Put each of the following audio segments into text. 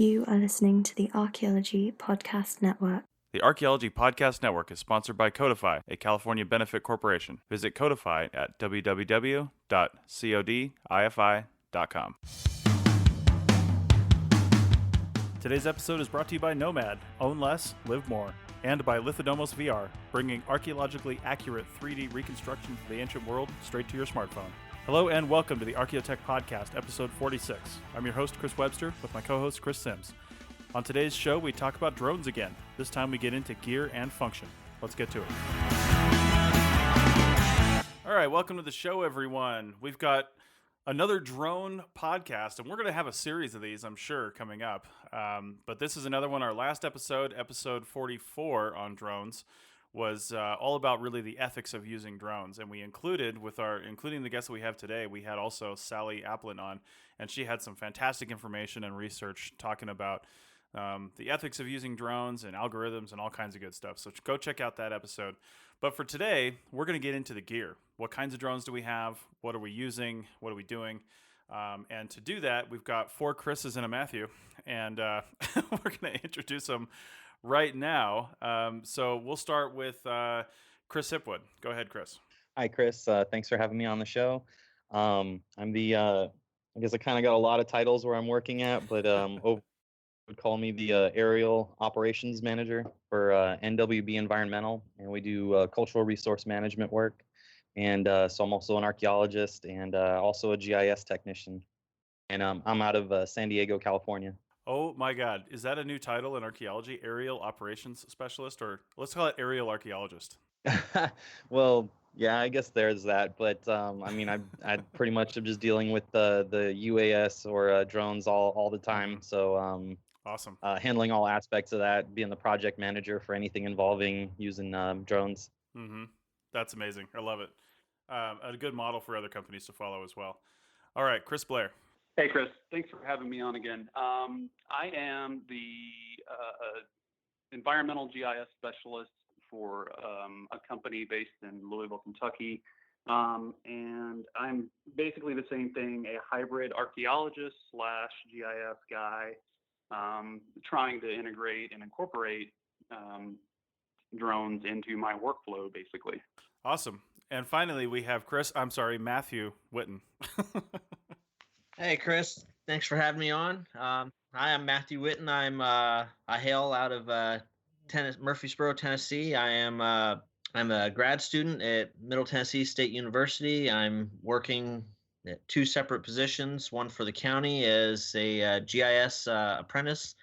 You are listening to the Archaeology Podcast Network. The Archaeology Podcast Network is sponsored by Codify, a California benefit corporation. Visit Codify at www.codifi.com. Today's episode is brought to you by Nomad, Own Less, Live More, and by Lithodomos VR, bringing archaeologically accurate 3D reconstruction of the ancient world straight to your smartphone. Hello and welcome to the Archaeotech Podcast, episode 46. I'm your host, Chris Webster, with my co-host, Chris Sims. On today's show, we talk about drones again. This time we get into gear and function. Let's get to it. All right, welcome to the show, everyone. We've got another drone podcast, and we're going to have a series of these, I'm sure, coming up. But this is another one. Our last episode, episode 44 on drones, was all about really the ethics of using drones. And we included, including the guests that we have today, we had also Sally Applin on, and she had some fantastic information and research talking about the ethics of using drones and algorithms and all kinds of good stuff. So go check out that episode. But for today, we're going to get into the gear. What kinds of drones do we have? What are we using? What are we doing? And to do that, we've got 4 Chris's and a Matthew, and we're going to introduce them right now. So we'll start with Chris Hipwood. Go ahead, Chris. Hi, Chris. Thanks for having me on the show. I'm the, I guess I kind of got a lot of titles where I'm working at, but would call me the aerial operations manager for NWB Environmental, and we do cultural resource management work. And so I'm also an archaeologist and also a GIS technician. And I'm out of San Diego, California. Oh my God. Is that a new title in archaeology? Aerial operations specialist, or let's call it aerial archaeologist? Well, yeah, I guess there's that. But I mean, I pretty much am just dealing with the UAS or drones all the time. So awesome. Handling all aspects of that, being the project manager for anything involving using drones. Mm-hmm. That's amazing. I love it. A good model for other companies to follow as well. All right, Chris Blair. Hey, Chris. Thanks for having me on again. I am the environmental GIS specialist for a company based in Louisville, Kentucky. And I'm basically the same thing, a hybrid archaeologist / GIS guy, trying to integrate and incorporate drones into my workflow, basically. Awesome. And finally, we have Matthew Whitten. Hey, Chris. Thanks for having me on. Hi, I'm Matthew Whitten. I hail out of Murfreesboro, Tennessee. I'm a grad student at Middle Tennessee State University. I'm working at 2 separate positions, one for the county as a GIS apprentice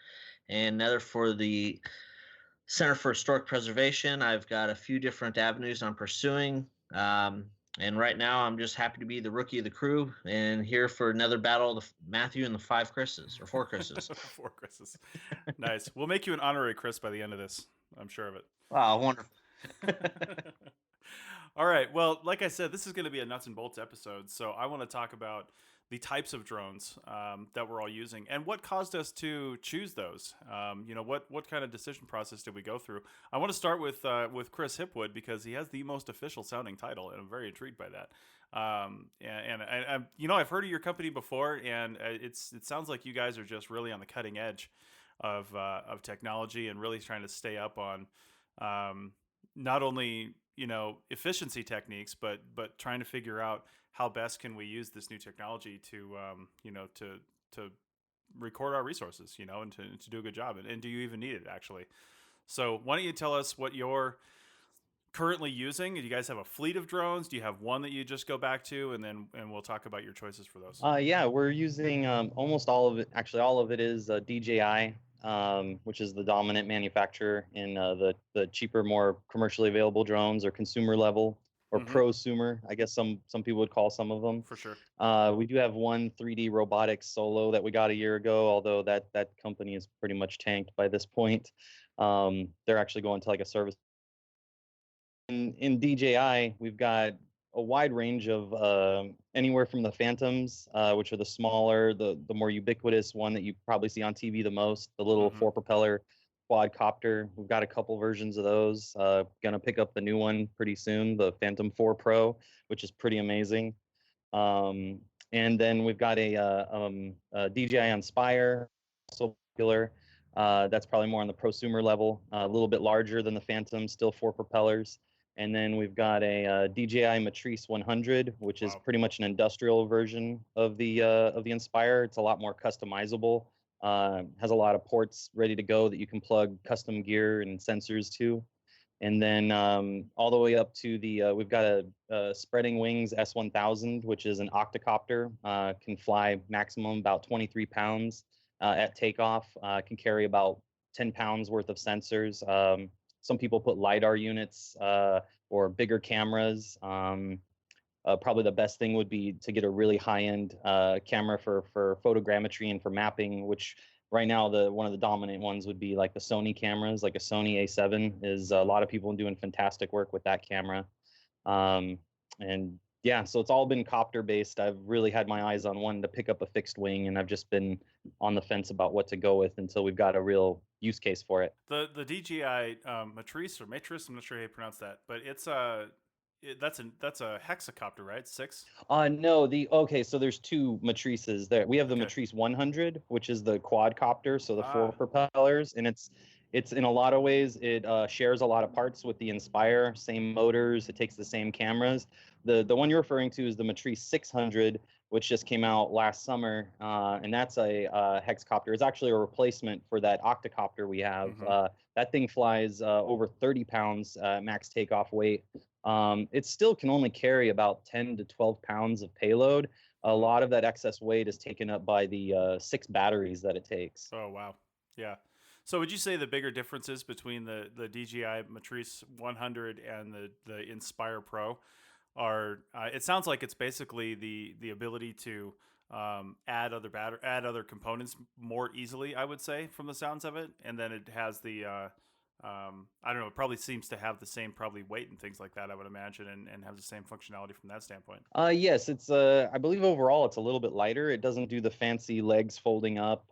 and another for the Center for Historic Preservation. I've got a few different avenues I'm pursuing. And right now, I'm just happy to be the rookie of the crew and here for another battle of Matthew and the 5 Chris's, or 4 Chris's. 4 Chris's. Nice. We'll make you an honorary Chris by the end of this. I'm sure of it. Wow, wonderful. All right. Well, like I said, this is going to be a nuts and bolts episode. So I want to talk about the types of drones that we're all using and what caused us to choose those. What kind of decision process did we go through? I want to start with Chris Hipwood because he has the most official sounding title, and I'm very intrigued by that. I've heard of your company before, and it sounds like you guys are just really on the cutting edge of technology and really trying to stay up on not only efficiency techniques, but trying to figure out how best can we use this new technology to record our resources, and to do a good job. And do you even need it, actually? So why don't you tell us what you're currently using? Do you guys have a fleet of drones? Do you have one that you just go back to? And we'll talk about your choices for those. Yeah, we're using almost all of it. Actually, all of it is DJI, which is the dominant manufacturer in the cheaper, more commercially available drones, or consumer level, or prosumer, I guess some people would call some of them. For sure. We do have one 3D robotics Solo that we got a year ago, although that company is pretty much tanked by this point. They're actually going to like a service. In DJI, we've got a wide range of anywhere from the Phantoms, which are the smaller, the more ubiquitous one that you probably see on TV the most, the little 4-propeller quadcopter. We've got a couple versions of those. Gonna pick up the new one pretty soon, the Phantom 4 Pro, which is pretty amazing. And then we've got a DJI Inspire, also popular. That's probably more on the prosumer level, a little bit larger than the Phantom, still 4 propellers. And then we've got a DJI Matrice 100, which is Wow. pretty much an industrial version of the Inspire. It's a lot more customizable. Has a lot of ports ready to go that you can plug custom gear and sensors to. And then all the way up to we've got a Spreading Wings S1000, which is an octocopter, can fly maximum about 23 pounds at takeoff, can carry about 10 pounds worth of sensors. Some people put LiDAR units or bigger cameras. Probably the best thing would be to get a really high-end camera for photogrammetry and for mapping, which right now one of the dominant ones would be like the Sony cameras. Like a Sony A7 is a lot of people doing fantastic work with that camera. And yeah, so it's all been copter based. I've really had my eyes on one to pick up a fixed wing, and I've just been on the fence about what to go with until we've got a real use case for it. The DJI Matrice or Matrice, I'm not sure how you pronounce that, but that's a hexacopter, right? 6. No, okay, so there's 2 Matrices there. We have the Okay. Matrice 100, which is the quadcopter, so the 4 Ah. propellers, and it's in a lot of ways it shares a lot of parts with the Inspire, same motors, it takes the same cameras. The one you're referring to is the Matrice 600, which just came out last summer, and that's a hexcopter. It's actually a replacement for that octocopter we have. That thing flies over 30 pounds max takeoff weight. It still can only carry about 10 to 12 pounds of payload. A lot of that excess weight is taken up by the 6 batteries that it takes. Oh, wow. Yeah. So would you say the bigger differences between the DJI Matrice 100 and the Inspire Pro are, it sounds like it's basically the ability to add other components more easily, I would say, from the sounds of it. And then it has I don't know, it probably seems to have the same probably weight and things like that, I would imagine, and have the same functionality from that standpoint. Yes, it's I believe overall it's a little bit lighter. It doesn't do the fancy legs folding up.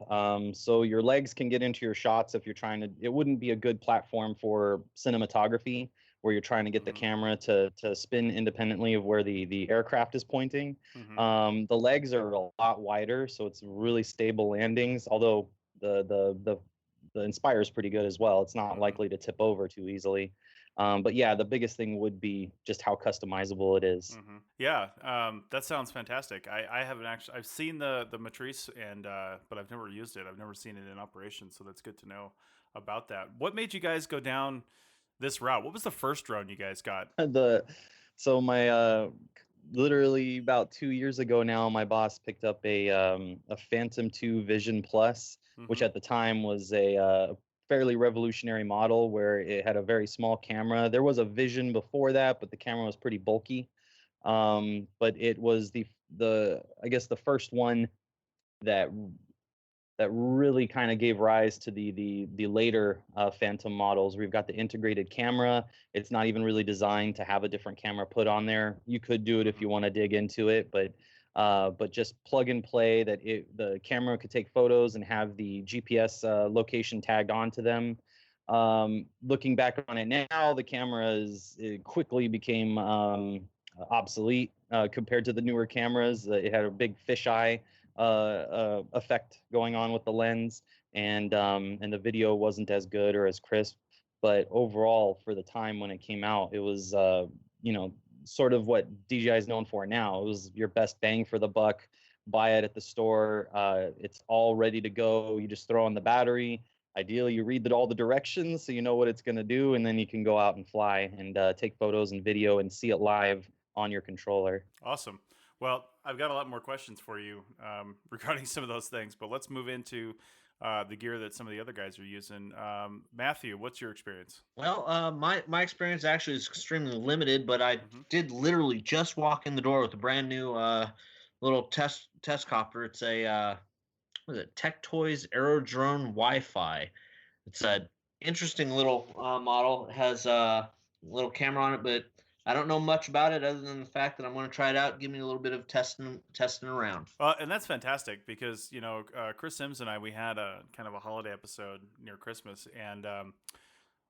So your legs can get into your shots if you're trying to. It wouldn't be a good platform for cinematography where you're trying to get the camera to spin independently of where the aircraft is pointing. The legs are a lot wider, so it's really stable landings. Although the Inspire is pretty good as well. It's not likely to tip over too easily. But yeah, the biggest thing would be just how customizable it is. Yeah, that sounds fantastic. I haven't actually, I've seen the Matrice, but I've never used it. I've never seen it in operation, so that's good to know about that. What made you guys go down this route? What was the first drone you guys got? So my literally about 2 years ago now, my boss picked up a Phantom 2 Vision Plus, which at the time was a fairly revolutionary model where it had a very small camera. There was a Vision before that, but the camera was pretty bulky. But it was I guess the first one that really kind of gave rise to the later Phantom models. We've got the integrated camera. It's not even really designed to have a different camera put on there. You could do it if you want to dig into it, but just plug and play that the camera could take photos and have the GPS location tagged onto them. Looking back on it now, the camera it quickly became obsolete compared to the newer cameras. It had a big fisheye effect going on with the lens, and the video wasn't as good or as crisp. But overall, for the time when it came out, it was sort of what DJI is known for now. It was your best bang for the buck. Buy it at the store. It's all ready to go. You just throw in the battery. Ideally, you read all the directions so you know what it's going to do, and then you can go out and fly and take photos and video and see it live on your controller. Awesome. Well, I've got a lot more questions for you regarding some of those things, but let's move into the gear that some of the other guys are using. Matthew, what's your experience? Well, my experience actually is extremely limited, but I did literally just walk in the door with a brand new little test copter. It's a what is it? Tech Toys Aerodrone Wi-Fi. It's a interesting little model. It has a little camera on it, but I don't know much about it other than the fact that I'm going to try it out, give me a little bit of testing around. And that's fantastic because, Chris Sims and I, we had a kind of a holiday episode near Christmas, and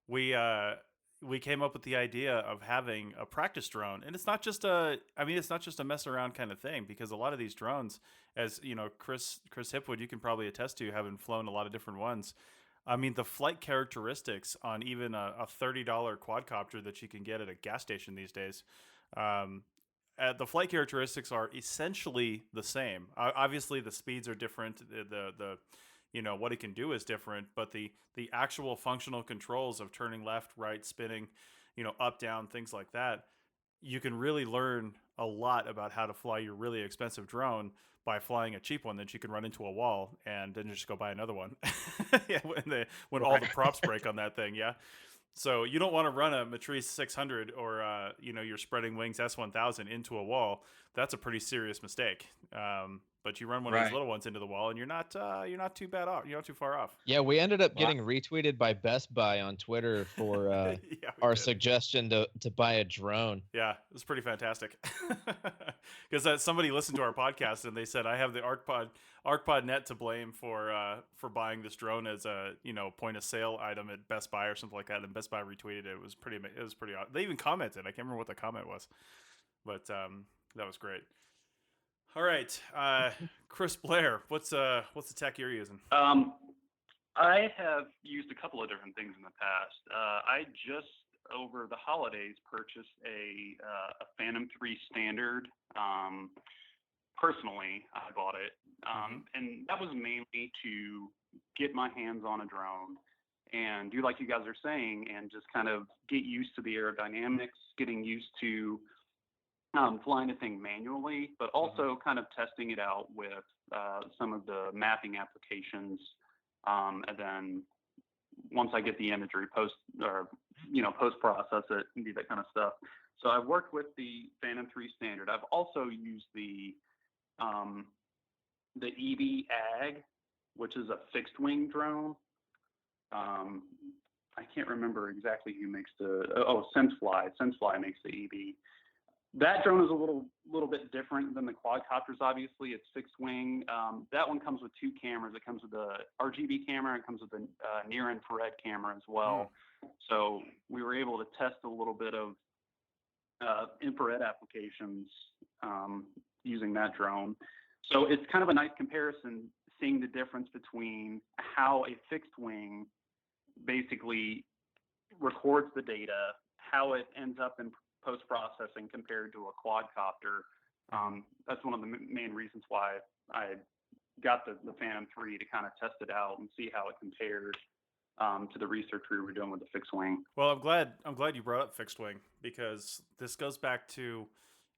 we we came up with the idea of having a practice drone, and it's not just a mess around kind of thing, because a lot of these drones, as you know, Chris Hipwood, you can probably attest to having flown a lot of different ones. I mean, the flight characteristics on even a $30 quadcopter that you can get at a gas station these days, um, the flight characteristics are essentially the same. Obviously, the speeds are different. The you know what it can do is different, but the actual functional controls of turning left, right, spinning, you know, up, down, things like that, you can really learn a lot about how to fly your really expensive drone by flying a cheap one that you can run into a wall and then just go buy another one. Yeah, when all the props break on that thing, yeah. So you don't want to run a Matrice 600 or you know, your Spreading Wings S1000 into a wall. That's a pretty serious mistake. But you run one of these Right. little ones into the wall, and you're not too bad off. You're not too far off. Yeah, we ended up Wow. getting retweeted by Best Buy on Twitter for Yeah, we our did. suggestion to buy a drone. Yeah, it was pretty fantastic. Because somebody listened to our podcast and they said, I have the ArcPod Net to blame for buying this drone as a, you know, point of sale item at Best Buy or something like that. And Best Buy retweeted it. It was pretty odd. They even commented. I can't remember what the comment was, but that was great. All right, Chris Blair, what's the tech you're using? I have used a couple of different things in the past. I just over the holidays purchased a Phantom 3 Standard. Personally, I bought it, and that was mainly to get my hands on a drone and do like you guys are saying, and just kind of get used to the aerodynamics, getting used to flying the thing manually, but also kind of testing it out with some of the mapping applications, and then once I get the imagery, post process it and do that kind of stuff. So I've worked with the Phantom 3 Standard. I've also used the EB Ag, which is a fixed wing drone. I can't remember exactly who makes SenseFly. SenseFly makes the EB. That drone is a little bit different than the quadcopters. Obviously, it's fixed wing. That one comes with two cameras. It comes with the RGB camera. It comes with the near infrared camera as well. So we were able to test a little bit of infrared applications using that drone. So it's kind of a nice comparison, seeing the difference between how a fixed wing basically records the data, how it ends up in post-processing compared to a quadcopter. That's one of the main reasons why I got the Phantom 3 to kind of test it out and see how it compared to the research we were doing with the fixed wing. Well, I'm glad you brought up fixed wing, because this goes back to,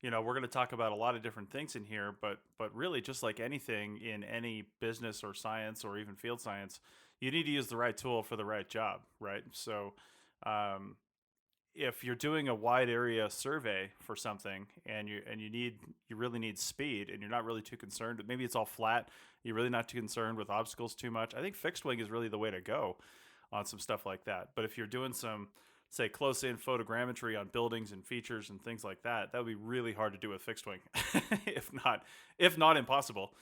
you know, we're going to talk about a lot of different things in here, but really, just like anything in any business or science or even field science, you need to use the right tool for the right job, right? So if you're doing a wide area survey for something and you really need speed, and you're not really too concerned, maybe it's all flat, you're really not too concerned with obstacles too much, I think fixed wing is really the way to go on some stuff like that. But if you're doing some, say, close in photogrammetry on buildings and features and things like that, that would be really hard to do with fixed wing, if not impossible,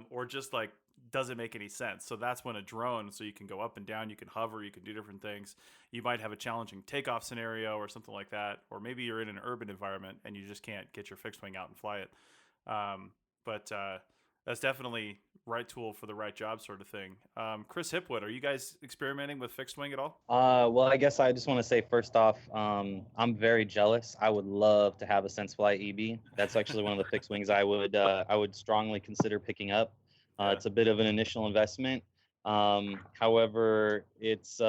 or just like doesn't make any sense. So that's when a drone, so you can go up and down, you can hover, you can do different things. You might have a challenging takeoff scenario or something like that, or maybe you're in an urban environment and you just can't get your fixed wing out and fly it. But that's definitely right tool for the right job, sort of thing. Chris Hipwood, are you guys experimenting with fixed wing at all? Well, I guess I just want to say first off, I'm very jealous. I would love to have a SenseFly EB. That's actually one of the fixed wings I would strongly consider picking up. It's a bit of an initial investment. However, it's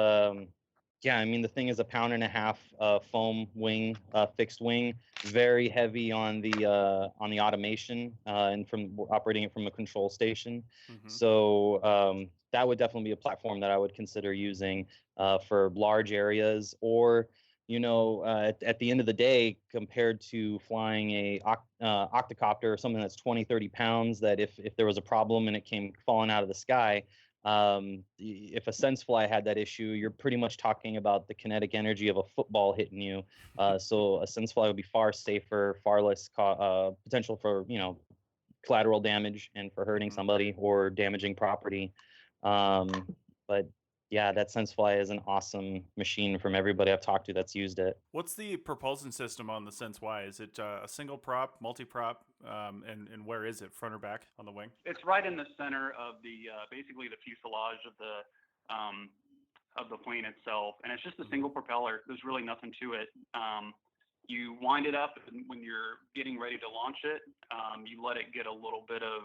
I mean, the thing is a 1.5 pound foam wing, fixed wing, very heavy on the automation and from operating it from a control station. So that would definitely be a platform that I would consider using for large areas, or at the end of the day, compared to flying a octocopter or something that's 20-30 pounds, that if there was a problem and it came falling out of the sky, if a SenseFly had that issue, you're pretty much talking about the kinetic energy of a football hitting you. So a SenseFly would be far safer, far less potential for collateral damage and for hurting somebody or damaging property. But yeah, that SenseFly is an awesome machine from everybody I've talked to that's used it. What's the propulsion system on the Sense Y? Is it a single prop, multi-prop, and where is it, front or back on the wing? It's right in the center of the basically the fuselage of the plane itself, and it's just a single propeller. There's really nothing to it. You wind it up, and when you're getting ready to launch it, you let it get a little bit of,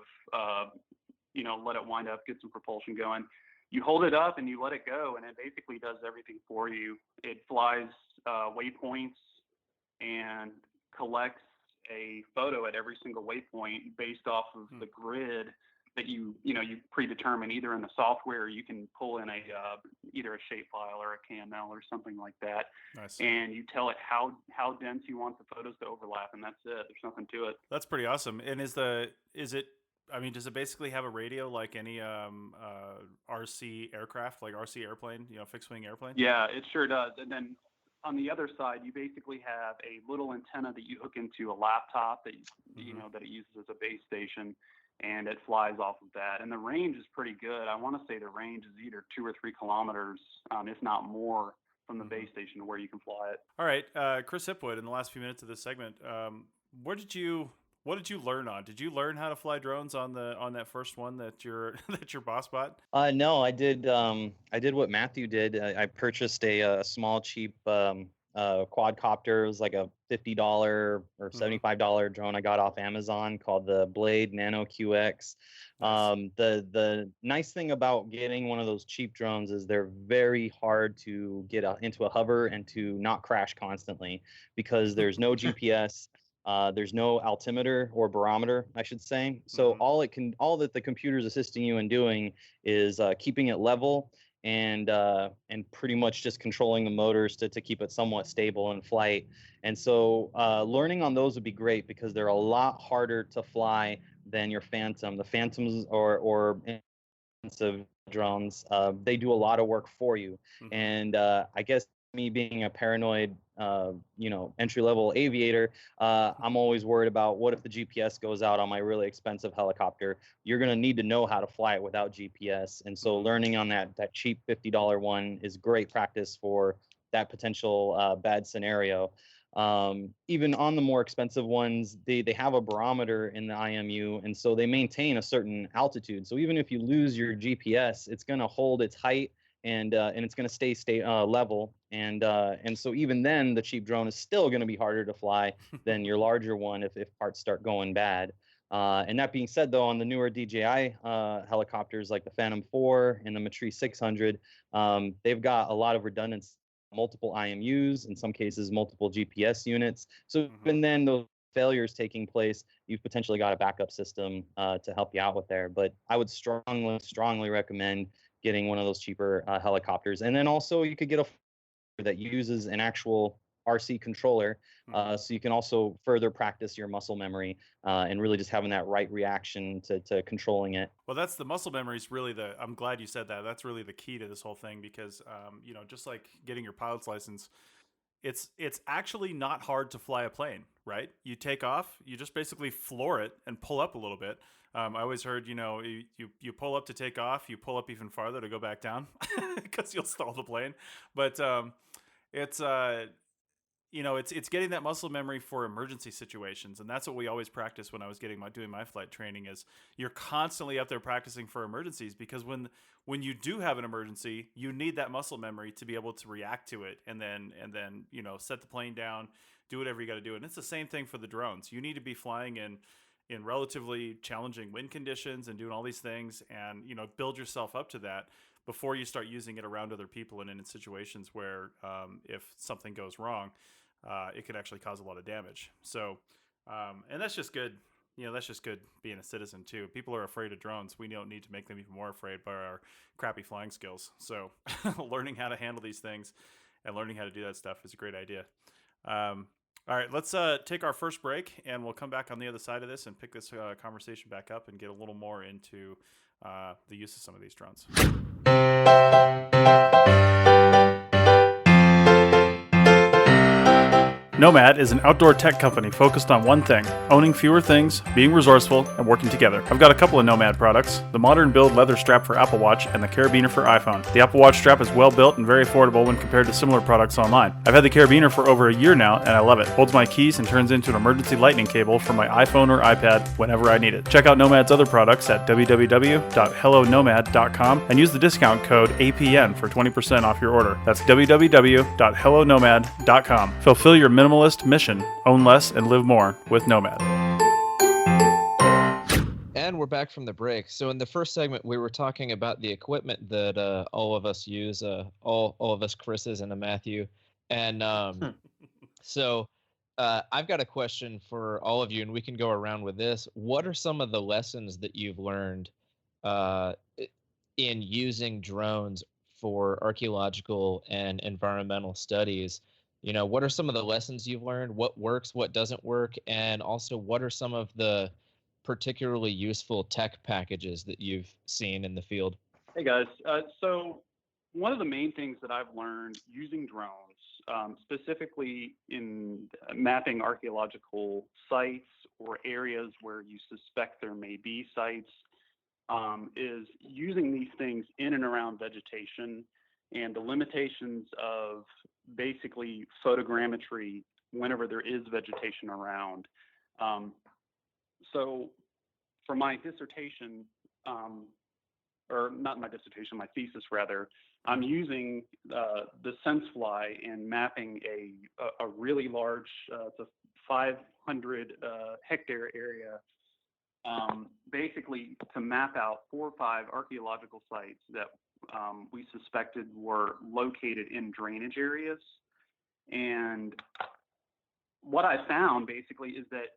let it wind up, get some propulsion going. You hold it up and you let it go, and it basically does everything for you. It flies waypoints and collects a photo at every single waypoint based off of the grid that you predetermine either in the software, or you can pull in either a shapefile or a KML or something like that. Nice. And you tell it how dense you want the photos to overlap, and that's it. There's nothing to it. That's pretty awesome. And does it basically have a radio like any RC aircraft, like RC airplane, fixed wing airplane? Yeah, it sure does. And then on the other side, you basically have a little antenna that you hook into a laptop that that it uses as a base station, and it flies off of that. And the range is pretty good. I want to say the range is either 2 or 3 kilometers, if not more, from the base station to where you can fly it. All right, Chris Hipwood, in the last few minutes of this segment, what did you learn on? Did you learn how to fly drones on that first one that your boss bought? No, I did what Matthew did. I purchased a small, cheap quadcopter. It was like a $50 or $75 drone I got off Amazon called the Blade Nano QX. Nice. The nice thing about getting one of those cheap drones is they're very hard to get into a hover and to not crash constantly, because there's no GPS. There's no altimeter or barometer, I should say. So all that the computer's assisting you in doing is keeping it level and pretty much just controlling the motors to keep it somewhat stable in flight. And so learning on those would be great, because they're a lot harder to fly than your Phantom. The Phantoms or expensive drones, they do a lot of work for you. And I guess me being a paranoid, entry-level aviator, I'm always worried about, what if the GPS goes out on my really expensive helicopter? You're going to need to know how to fly it without GPS. And so learning on that cheap $50 one is great practice for that potential bad scenario. Even on the more expensive ones, they have a barometer in the IMU, and so they maintain a certain altitude. So even if you lose your GPS, it's going to hold its height, and it's going to stay level, and so even then, the cheap drone is still going to be harder to fly than your larger one if parts start going bad. And that being said, though, on the newer DJI helicopters like the Phantom 4 and the Matrice 600, they've got a lot of redundancy, multiple IMUs, in some cases multiple GPS units. So even then, those failures taking place, you've potentially got a backup system to help you out with there. But I would strongly recommend getting one of those cheaper helicopters. And then also you could get a that uses an actual RC controller, so you can also further practice your muscle memory and really just having that right reaction to controlling it. Well, that's the muscle memory is really I'm glad you said that. That's really the key to this whole thing, because just like getting your pilot's license, it's actually not hard to fly a plane, right? You take off, you just basically floor it and pull up a little bit. I always heard, you pull up to take off, you pull up even farther to go back down because you'll stall the plane. But it's getting that muscle memory for emergency situations, and that's what we always practice when I was doing my flight training. Is you're constantly up there practicing for emergencies, because when you do have an emergency, you need that muscle memory to be able to react to it, and then set the plane down, do whatever you got to do. And it's the same thing for the drones. You need to be flying in relatively challenging wind conditions and doing all these things, and build yourself up to that before you start using it around other people and in situations where if something goes wrong, it could actually cause a lot of damage. So, and that's just good. That's just good being a citizen too. People are afraid of drones. We don't need to make them even more afraid by our crappy flying skills. So learning how to handle these things and learning how to do that stuff is a great idea. All right, let's take our first break, and we'll come back on the other side of this and pick this conversation back up and get a little more into the use of some of these drones. Nomad is an outdoor tech company focused on one thing: owning fewer things, being resourceful, and working together. I've got a couple of Nomad products: the modern build leather strap for Apple Watch and the carabiner for iPhone. The Apple Watch strap is well built and very affordable when compared to similar products online. I've had the carabiner for over a year now, and I love it. Holds my keys and turns into an emergency lightning cable for my iPhone or iPad whenever I need it. Check out Nomad's other products at www.hellonomad.com and use the discount code APN for 20% off your order. That's www.hellonomad.com. Fulfill your minimalist mission: own less and live more with Nomad. And we're back from the break. So in the first segment, we were talking about the equipment that all of us use, all of us Chris's and a Matthew. And so I've got a question for all of you, and we can go around with this. What are some of the lessons that you've learned in using drones for archaeological and environmental studies? You know, what are some of the lessons you've learned? What works, what doesn't work? And also, what are some of the particularly useful tech packages that you've seen in the field? Hey guys, so one of the main things that I've learned using drones, specifically in mapping archaeological sites or areas where you suspect there may be sites, is using these things in and around vegetation and the limitations of basically photogrammetry whenever there is vegetation around. So for my dissertation, or not my dissertation, my thesis rather, I'm using the SenseFly and mapping a really large, it's a 500 hectare area, basically to map out 4 or 5 archaeological sites that we suspected were located in drainage areas. And what I found basically is that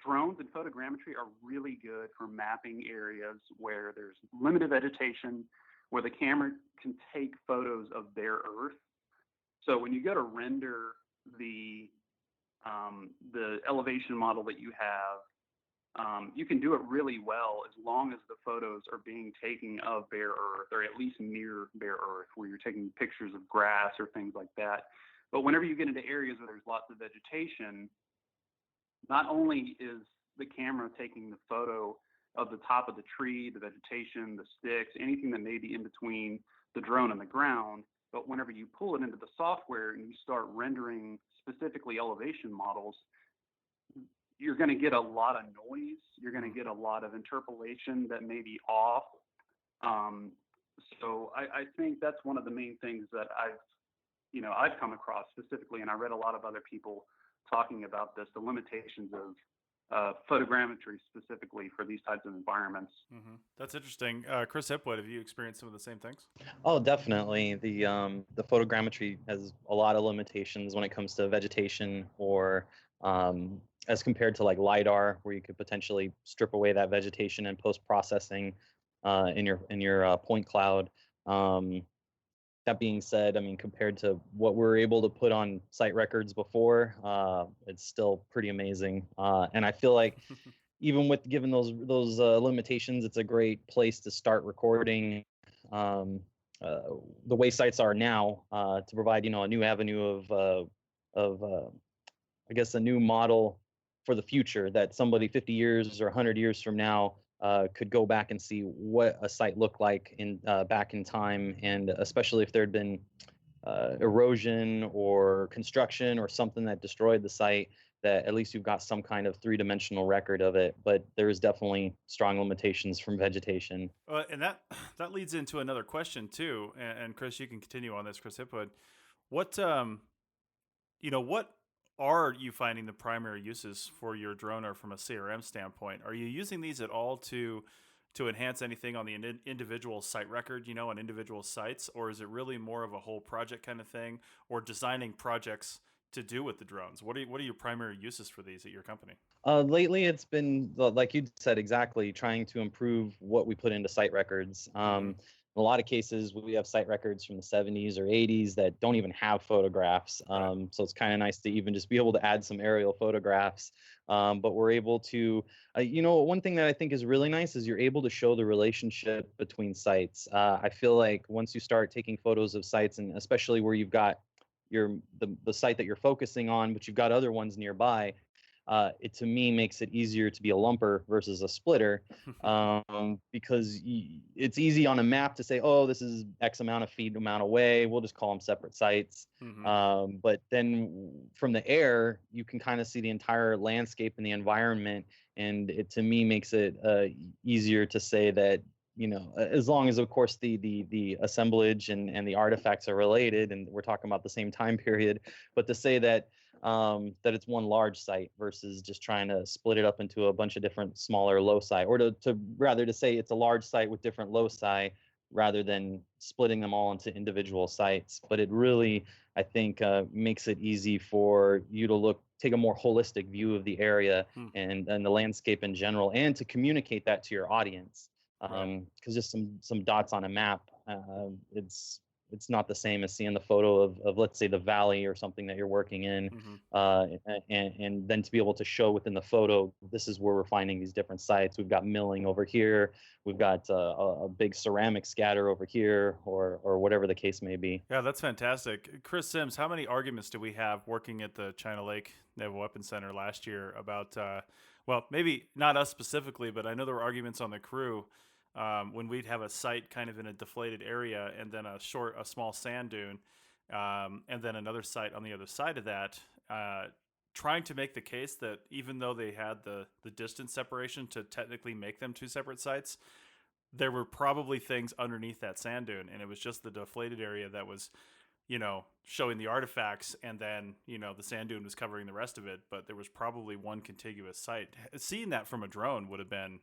drones and photogrammetry are really good for mapping areas where there's limited vegetation, where the camera can take photos of bare earth. So when you go to render the elevation model that you have, you can do it really well as long as the photos are being taken of bare earth, or at least near bare earth, where you're taking pictures of grass or things like that. But whenever you get into areas where there's lots of vegetation, not only is the camera taking the photo of the top of the tree, the vegetation, the sticks, anything that may be in between the drone and the ground, but whenever you pull it into the software and you start rendering specifically elevation models, you're going to get a lot of noise. You're going to get a lot of interpolation that may be off. So I think that's one of the main things that I've come across specifically, and I read a lot of other people talking about this, the limitations of photogrammetry specifically for these types of environments. Mm-hmm. That's interesting. Chris Hipwood, have you experienced some of the same things? Oh, definitely. The photogrammetry has a lot of limitations when it comes to vegetation, or as compared to like LiDAR, where you could potentially strip away that vegetation and post-processing in your point cloud. That being said, I mean, compared to what we were able to put on site records before, it's still pretty amazing. And I feel like even with given those limitations, it's a great place to start recording the way sites are now, to provide a new avenue of I guess a new model for the future, that somebody 50 years or 100 years from now could go back and see what a site looked like back in time, and especially if there had been erosion or construction or something that destroyed the site, that at least you've got some kind of 3-dimensional record of it. But there is definitely strong limitations from vegetation. And that leads into another question too. And Chris, you can continue on this, Chris Hipwood. What what are you finding the primary uses for your drone, or from a CRM standpoint? Are you using these at all to enhance anything on the individual site record, on individual sites, or is it really more of a whole project kind of thing, or designing projects to do with the drones? What are your primary uses for these at your company? Lately, it's been, like you said, exactly, trying to improve what we put into site records. In a lot of cases, we have site records from the 70s or 80s that don't even have photographs. So it's kind of nice to even just be able to add some aerial photographs. But we're able to, one thing that I think is really nice is you're able to show the relationship between sites. I feel like once you start taking photos of sites, and especially where you've got the site that you're focusing on, but you've got other ones nearby, it to me makes it easier to be a lumper versus a splitter, because it's easy on a map to say, oh, this is X amount of feet amount away. We'll just call them separate sites. But then from the air, you can kind of see the entire landscape and the environment, and it to me makes it easier to say that, as long as of course the assemblage and the artifacts are related, and we're talking about the same time period, but to say that that it's one large site versus just trying to split it up into a bunch of different smaller loci, or to say it's a large site with different loci rather than splitting them all into individual sites. But it really, I think, makes it easy for you to take a more holistic view of the area and the landscape in general, and to communicate that to your audience. Because just some dots on a map, it's not the same as seeing the photo of let's say the valley or something that you're working in, and then to be able to show within the photo, this is where we're finding these different sites. We've got milling over here, we've got a big ceramic scatter over here, or whatever the case may be. Yeah, that's fantastic. Chris Sims, how many arguments do we have working at the China Lake Naval Weapons Center last year about, well, maybe not us specifically, but I know there were arguments on the crew when we'd have a site kind of in a deflated area, and then a small sand dune, and then another site on the other side of that, trying to make the case that even though they had the distance separation to technically make them two separate sites, there were probably things underneath that sand dune, and it was just the deflated area that was, showing the artifacts, and then, the sand dune was covering the rest of it, but there was probably one contiguous site. Seeing that from a drone would have been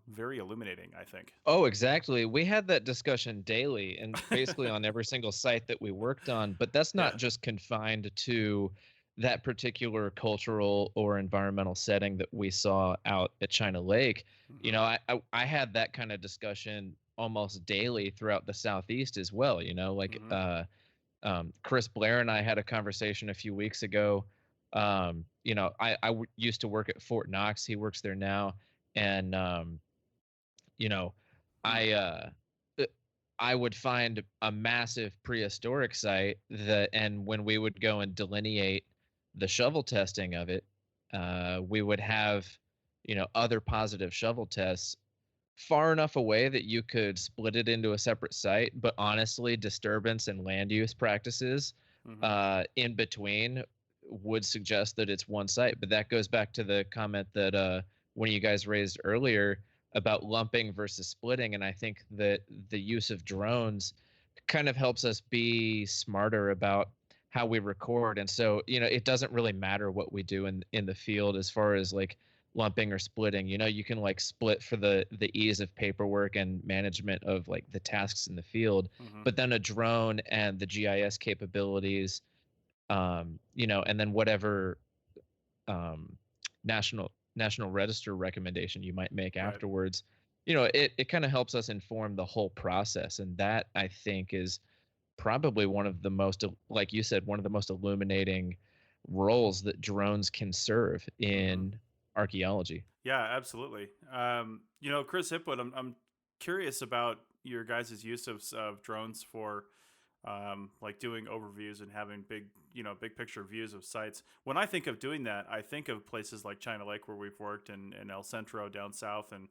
very illuminating, I think. Oh, exactly. We had that discussion daily and basically on every single site that we worked on, but that's not just confined to that particular cultural or environmental setting that we saw out at China Lake. I had that kind of discussion almost daily throughout the Southeast as well. Chris Blair and I had a conversation a few weeks ago. Used to work at Fort Knox. He works there now. And, I would find a massive prehistoric site and when we would go and delineate the shovel testing of it, we would have, other positive shovel tests far enough away that you could split it into a separate site. But honestly, disturbance and land use practices in between would suggest that it's one site. But that goes back to the comment that one of you guys raised earlier about lumping versus splitting. And I think that the use of drones kind of helps us be smarter about how we record. And so, it doesn't really matter what we do in the field as far as like lumping or splitting. You can like split for the ease of paperwork and management of like the tasks in the field, but then a drone and the GIS capabilities, and then whatever national register recommendation you might make afterwards, it kind of helps us inform the whole process. And that, I think, is probably one of the most, like you said, one of the most illuminating roles that drones can serve in archaeology. Yeah, absolutely. Chris Hipwood, I'm curious about your guys' use of drones for like doing overviews and having big picture views of sites. When I think of doing that, I think of places like China Lake, where we've worked, and El Centro down south, and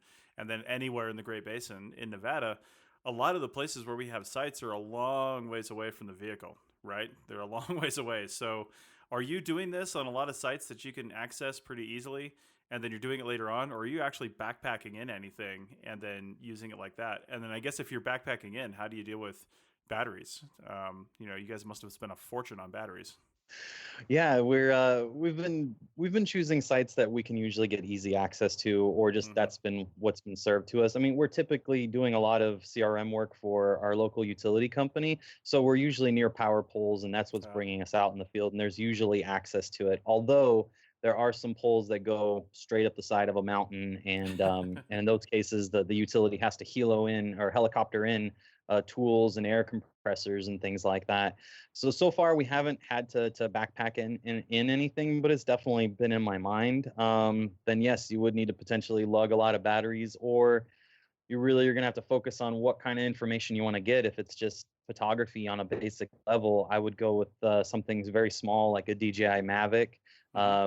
then anywhere in the Great Basin in Nevada. A lot of the places where we have sites are a long ways away from the vehicle, right? They're a long ways away. So are you doing this on a lot of sites that you can access pretty easily, and then you're doing it later on? Or are you actually backpacking in anything and then using it like that? And then I guess if you're backpacking in, how do you deal with batteries? You guys must have spent a fortune on batteries. Yeah, we've been choosing sites that we can usually get easy access to, or just that's been what's been served to us. I mean, we're typically doing a lot of CRM work for our local utility company, so we're usually near power poles, and that's what's bringing us out in the field, and there's usually access to it. Although there are some poles that go straight up the side of a mountain, and and in those cases, the utility has to helo in or helicopter in tools and air compressors and things like that. So far we haven't had to backpack in anything, but it's definitely been in my mind. Then yes, you would need to potentially lug a lot of batteries, or you're going to have to focus on what kind of information you want to get. If it's just photography on a basic level, I would go with something very small like a DJI Mavic,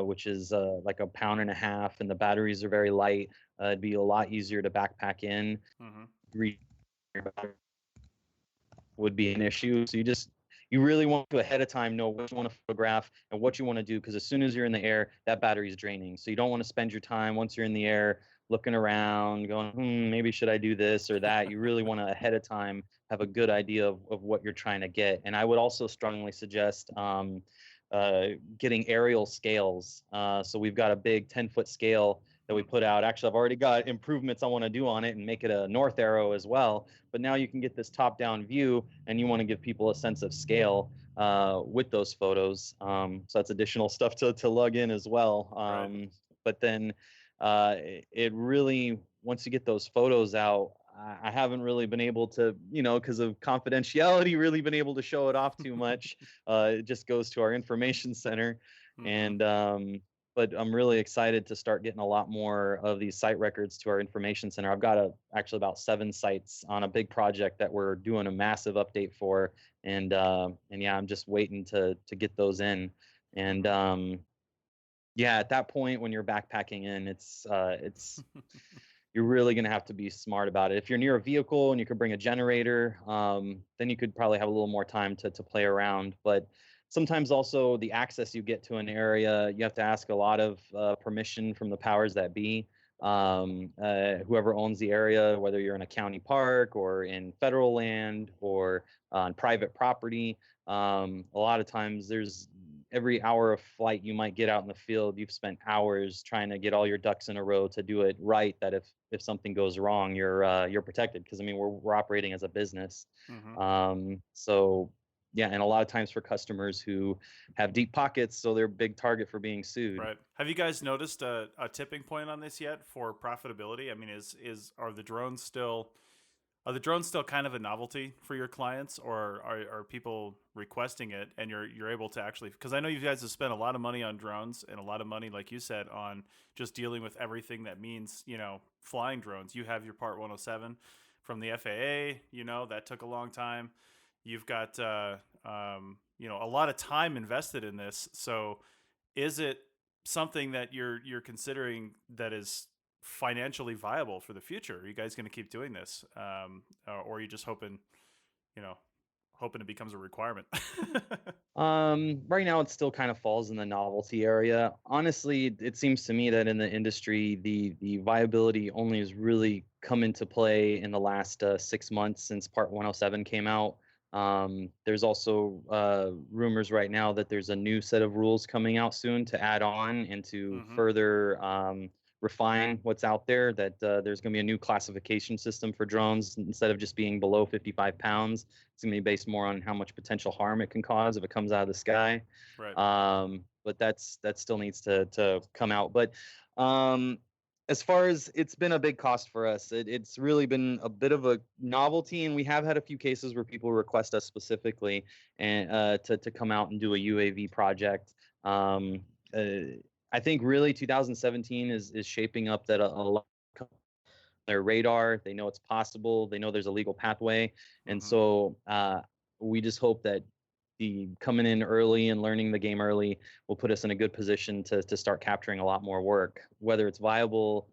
which is like a pound and a half, and the batteries are very light. It'd be a lot easier to backpack in. Re- would be an issue. So you really want to ahead of time know what you want to photograph and what you want to do, because as soon as you're in the air, that battery is draining. So you don't want to spend your time once you're in the air looking around, going, maybe should I do this or that. You really want to ahead of time have a good idea of what you're trying to get. And I would also strongly suggest getting aerial scales. So we've got a big 10-foot scale that we put out. Actually, I've already got improvements I want to do on it and make it a north arrow as well. But now you can get this top-down view, and you want to give people a sense of scale with those photos. So that's additional stuff to lug in as well. Right. But then it really, once you get those photos out, I haven't really been able to, because of confidentiality, really been able to show it off too much. It just goes to our information center. And but I'm really excited to start getting a lot more of these site records to our information center. I've got actually about 7 sites on a big project that we're doing a massive update for, and yeah, I'm just waiting to get those in. And yeah, at that point when you're backpacking in, it's you're really going to have to be smart about it. If you're near a vehicle and you could bring a generator, then you could probably have a little more time to play around. But sometimes also the access you get to an area, you have to ask a lot of permission from the powers that be. Whoever owns the area, whether you're in a county park or in federal land or on private property, a lot of times there's every hour of flight you might get out in the field, you've spent hours trying to get all your ducks in a row to do it right, that if something goes wrong, you're protected, because I mean we're operating as a business. So yeah, and a lot of times for customers who have deep pockets, so they're a big target for being sued. Right. Have you guys noticed a tipping point on this yet for profitability? I mean, are the drones still kind of a novelty for your clients, or are people requesting it and you're able to actually, because I know you guys have spent a lot of money on drones and a lot of money, like you said, on just dealing with everything that means, flying drones. You have your Part 107 from the FAA, that took a long time. You've got, a lot of time invested in this. So is it something that you're considering that is financially viable for the future? Are you guys going to keep doing this, or are you just hoping it becomes a requirement? Right now it still kind of falls in the novelty area. Honestly, it seems to me that in the industry, the viability only has really come into play in the last 6 months since Part 107 came out. There's also rumors right now that there's a new set of rules coming out soon to add on and to further refine what's out there, that there's going to be a new classification system for drones. Instead of just being below 55 pounds, it's going to be based more on how much potential harm it can cause if it comes out of the sky. Right. But that still needs to come out. But as far as, it's been a big cost for us, it's really been a bit of a novelty, and we have had a few cases where people request us specifically and to come out and do a UAV project. I think really 2017 is shaping up that a lot of their radar. They know it's possible. They know there's a legal pathway, and so we just hope that the coming in early and learning the game early will put us in a good position to start capturing a lot more work. Whether it's viable,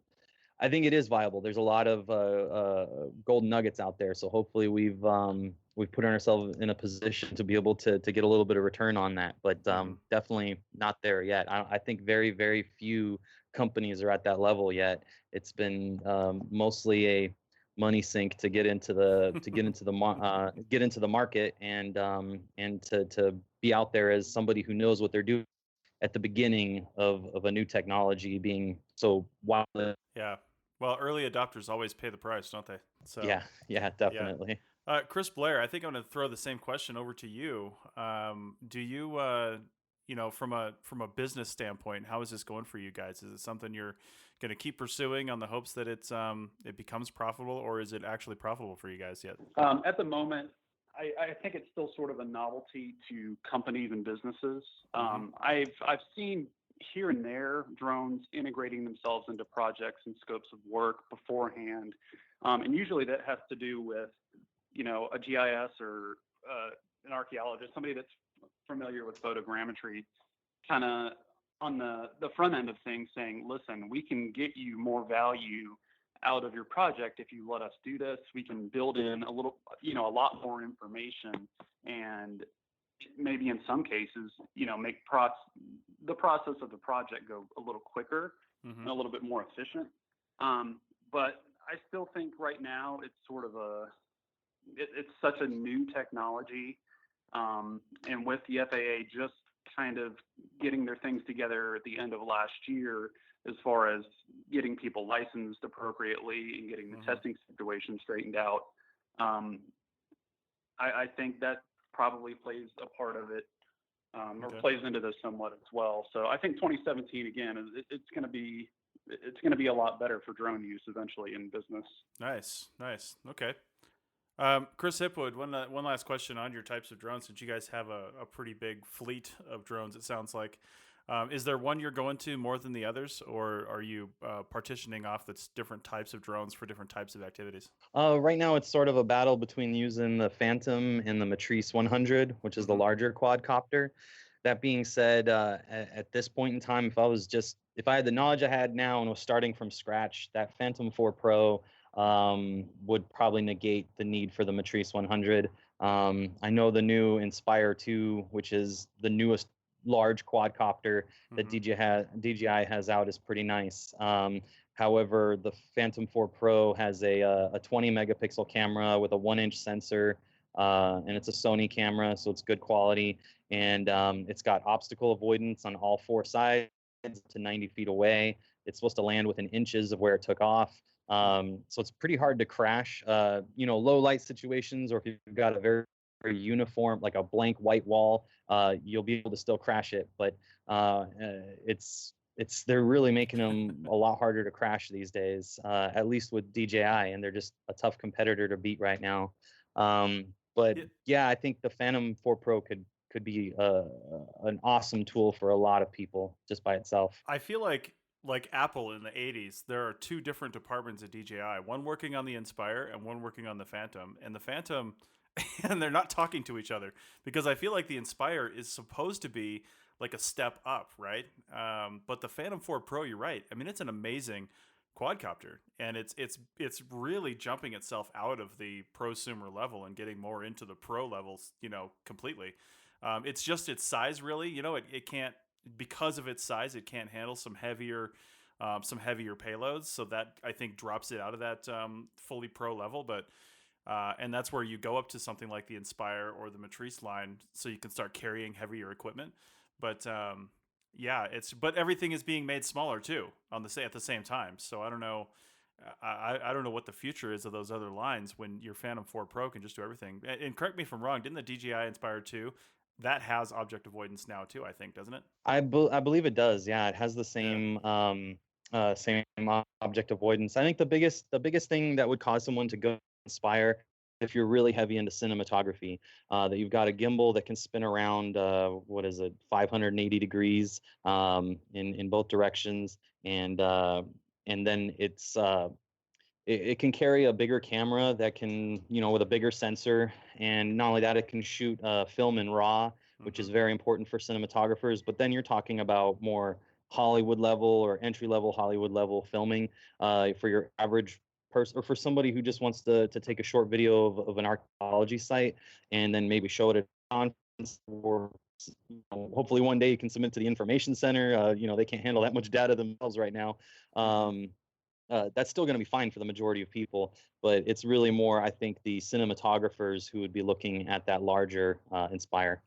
I think it is viable. There's a lot of golden nuggets out there, so hopefully we've put ourselves in a position to be able to get a little bit of return on that. But definitely not there yet. I think very, very few companies are at that level yet. It's been mostly a money sink to get into the market, and to be out there as somebody who knows what they're doing at the beginning of a new technology being so wild. Yeah. Well, early adopters always pay the price, don't they? So yeah, definitely. Yeah. Chris Blair, I think I'm going to throw the same question over to you. Do you, from a business standpoint, how is this going for you guys? Is it something you're going to keep pursuing on the hopes that it becomes profitable, or is it actually profitable for you guys yet? At the moment, I think it's still sort of a novelty to companies and businesses. I've seen here and there drones integrating themselves into projects and scopes of work beforehand, and usually that has to do with a GIS or an archaeologist, somebody that's familiar with photogrammetry, kind of on the front end of things, saying, listen, we can get you more value out of your project if you let us do this. We can build in a little, a lot more information, and maybe in some cases, make the process of the project go a little quicker and a little bit more efficient. But I still think right now it's sort of it's such a new technology, and with the FAA just kind of getting their things together at the end of last year, as far as getting people licensed appropriately and getting the testing situation straightened out, I think that probably plays a part of it, or plays into this somewhat as well. So I think 2017 again it's going to be a lot better for drone use eventually in business. Nice. Okay. Chris Hipwood, one last question on your types of drones, since you guys have a pretty big fleet of drones, it sounds like. Is there one you're going to more than the others, or are you partitioning off that's different types of drones for different types of activities? Right now, it's sort of a battle between using the Phantom and the Matrice 100, which is the larger quadcopter. That being said, at this point in time, if I had the knowledge I had now and was starting from scratch, that Phantom 4 Pro would probably negate the need for the Matrice 100. I know the new Inspire 2, which is the newest large quadcopter that DJI has out, is pretty nice. However, the Phantom 4 Pro has a 20 megapixel camera with a 1-inch sensor, and it's a Sony camera, so it's good quality. And it's got obstacle avoidance on all 4 sides to 90 feet away. It's supposed to land within inches of where it took off. So it's pretty hard to crash. Low light situations, or if you've got a very uniform, like a blank white wall, you'll be able to still crash it. But they're really making them a lot harder to crash these days, at least with DJI, and they're just a tough competitor to beat right now. But yeah, I think the Phantom 4 Pro could be an awesome tool for a lot of people just by itself. I feel like Apple in the 80s, there are 2 different departments at DJI, one working on the Inspire and one working on the Phantom. And the Phantom, and they're not talking to each other, because I feel like the Inspire is supposed to be like a step up, right? But the Phantom 4 Pro, you're right. I mean, it's an amazing quadcopter, and it's really jumping itself out of the prosumer level and getting more into the pro levels, completely. It's just its size, really. It can't, because of its size, it can't handle some heavier payloads. So that, I think, drops it out of that fully pro level. But and that's where you go up to something like the Inspire or the Matrice line, so you can start carrying heavier equipment. But but everything is being made smaller too at the same time. So I don't know. I don't know what the future is of those other lines when your Phantom 4 Pro can just do everything. And correct me if I'm wrong, didn't the DJI Inspire 2, that has object avoidance now too, I think, doesn't it? I believe it does. Yeah, it has the same same object avoidance. I think the biggest thing that would cause someone to go Inspire, if you're really heavy into cinematography, that you've got a gimbal that can spin around 580 degrees in both directions, and then it can carry a bigger camera that can, with a bigger sensor, and not only that, it can shoot film in RAW, which is very important for cinematographers. But then you're talking about more Hollywood level or entry level Hollywood level filming for your average person, or for somebody who just wants to take a short video of an archaeology site and then maybe show it at a conference, or hopefully one day you can submit to the information center. They can't handle that much data themselves right now. That's still going to be fine for the majority of people, but it's really more, I think, the cinematographers who would be looking at that larger Inspire.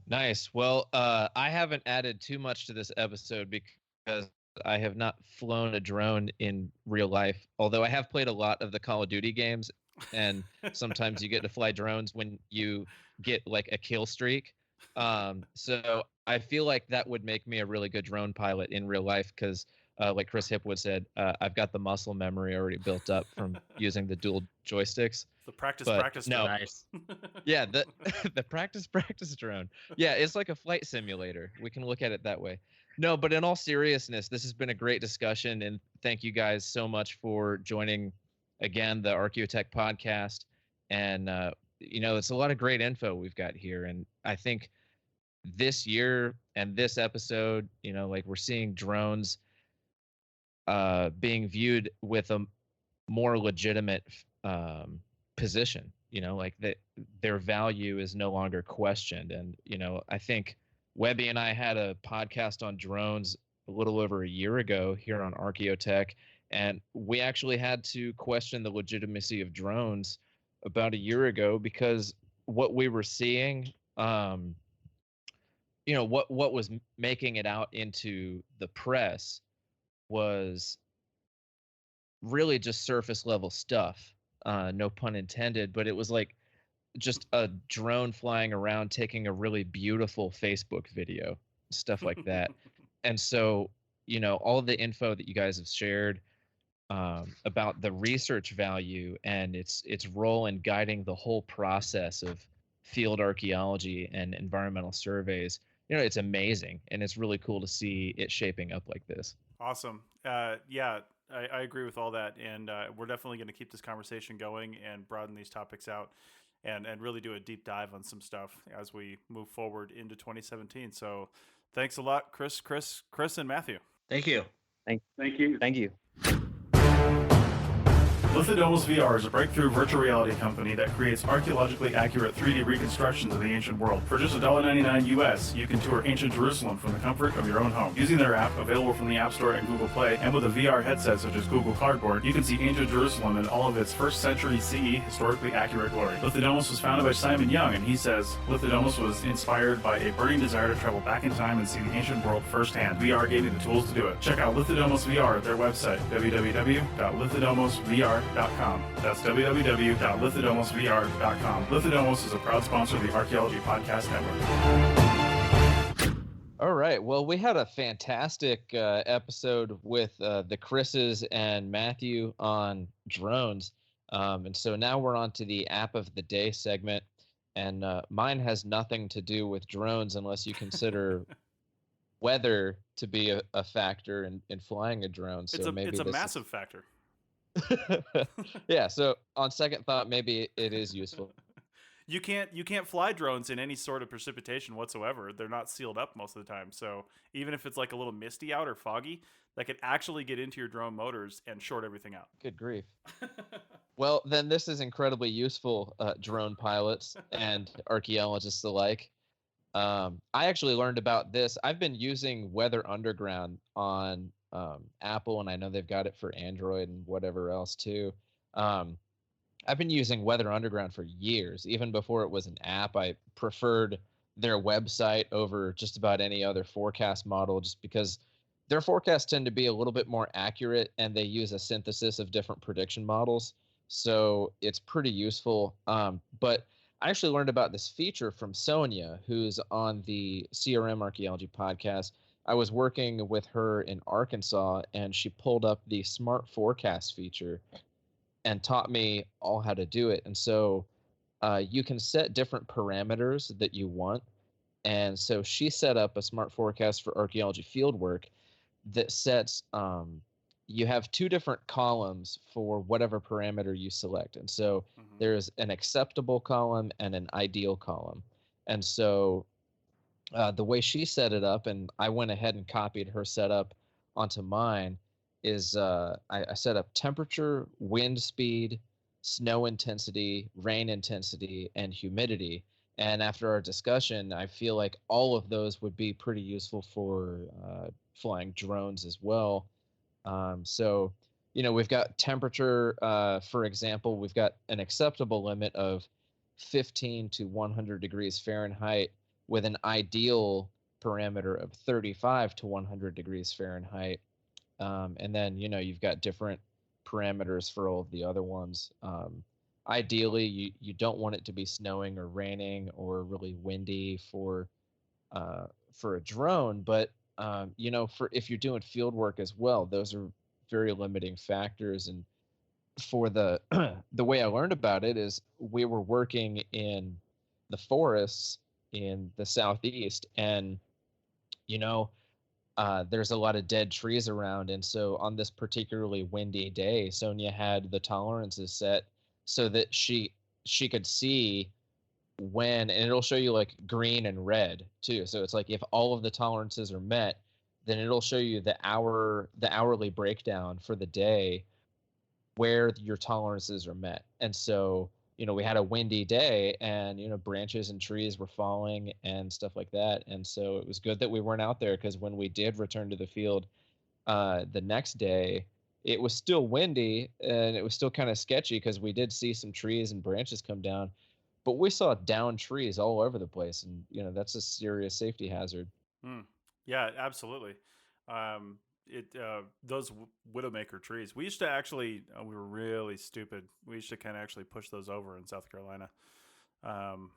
Nice. Well, I haven't added too much to this episode because I have not flown a drone in real life, although I have played a lot of the Call of Duty games, and sometimes you get to fly drones when you get like a kill streak. So I feel like that would make me a really good drone pilot in real life, because like Chris Hipwood said, I've got the muscle memory already built up from using the dual joysticks. The practice no. Nice. Yeah, the practice drone. Yeah, it's like a flight simulator. We can look at it that way. No, but in all seriousness, this has been a great discussion, and thank you guys so much for joining again the Archaeotech podcast. And it's a lot of great info we've got here. And I think this year and this episode, like we're seeing drones being viewed with a more legitimate position, like that their value is no longer questioned. And, I think Webby and I had a podcast on drones a little over a year ago here on Archaeotech, and we actually had to question the legitimacy of drones about a year ago because what we were seeing, what was making it out into the press was really just surface level stuff. No pun intended, but it was like just a drone flying around taking a really beautiful Facebook video, stuff like that. And so, all the info that you guys have shared about the research value and its role in guiding the whole process of field archaeology and environmental surveys, it's amazing, and it's really cool to see it shaping up like this. Awesome. Yeah, I agree with all that, and we're definitely going to keep this conversation going and broaden these topics out, and really do a deep dive on some stuff as we move forward into 2017. So, thanks a lot, Chris, and Matthew. Thank you. Thank you. Thank you. Lithodomos VR is a breakthrough virtual reality company that creates archaeologically accurate 3D reconstructions of the ancient world. For just $1.99 US, you can tour ancient Jerusalem from the comfort of your own home. Using their app, available from the App Store and Google Play, and with a VR headset such as Google Cardboard, you can see ancient Jerusalem in all of its 1st century CE historically accurate glory. Lithodomos was founded by Simon Young, and he says, Lithodomos was inspired by a burning desire to travel back in time and see the ancient world firsthand. VR gave me the tools to do it. Check out Lithodomos VR at their website, www.lithodomosvr.com. That's www.lithodomosvr.com. Lithodomos is a proud sponsor of the Archaeology Podcast Network. All right. Well, we had a fantastic episode with the Chris's and Matthew on drones. And so now we're on to the App of the Day segment. And mine has nothing to do with drones unless you consider weather to be a factor in flying a drone. So it's a massive factor. Yeah, so on second thought, maybe it is useful. You can't fly drones in any sort of precipitation whatsoever. They're not sealed up most of the time. So even if it's like a little misty out or foggy, that could actually get into your drone motors and short everything out. Good grief. Well, then this is incredibly useful, drone pilots and archaeologists alike. I actually learned about this. I've been using Weather Underground on Apple, and I know they've got it for Android and whatever else too. I've been using Weather Underground for years. Even before it was an app, I preferred their website over just about any other forecast model just because their forecasts tend to be a little bit more accurate, and they use a synthesis of different prediction models. So it's pretty useful. But I actually learned about this feature from Sonia, who's on the CRM Archaeology podcast. I was working with her in Arkansas, and she pulled up the Smart Forecast feature and taught me all how to do it. And so you can set different parameters that you want. And so she set up a Smart Forecast for archaeology fieldwork that sets, you have 2 different columns for whatever parameter you select. And so there's an acceptable column and an ideal column. And so the way she set it up, and I went ahead and copied her setup onto mine, is I set up temperature, wind speed, snow intensity, rain intensity, and humidity. And after our discussion, I feel like all of those would be pretty useful for flying drones as well. So, we've got temperature, for example, we've got an acceptable limit of 15 to 100 degrees Fahrenheit with an ideal parameter of 35 to 100 degrees Fahrenheit. And then, you've got different parameters for all of the other ones. Ideally, you don't want it to be snowing or raining or really windy for a drone, but for if you're doing field work as well, those are very limiting factors. And for the the way I learned about it is we were working in the forests in the southeast, and there's a lot of dead trees around. And so on this particularly windy day, Sonia had the tolerances set so that she she could see when, and it'll show you like green and red too. So it's like if all of the tolerances are met, then it'll show you the hourly breakdown for the day where your tolerances are met. And so, we had a windy day, and branches and trees were falling and stuff like that. And so it was good that we weren't out there, because when we did return to the field the next day, it was still windy and it was still kind of sketchy, because we did see some trees and branches come down, but we saw downed trees all over the place, and that's a serious safety hazard. Yeah, absolutely. It those widowmaker trees. We used to actually we were really stupid. We used to kind of actually push those over in South Carolina, and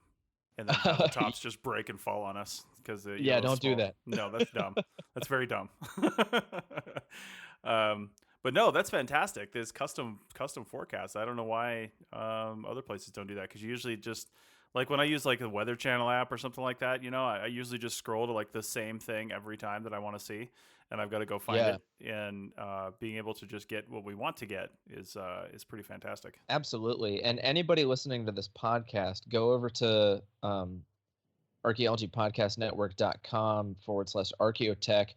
then have the tops just break and fall on us because Yeah, don't do that. No, that's dumb. That's very dumb. But no, that's fantastic. This custom forecast. I don't know why other places don't do that, because you usually just, like when I use like the Weather Channel app or something like that, I usually just scroll to like the same thing every time that I want to see, and I've got to go find Yeah. it. And being able to just get what we want to get is pretty fantastic. Absolutely. And anybody listening to this podcast, go over to archaeologypodcastnetwork.com/archaeotech,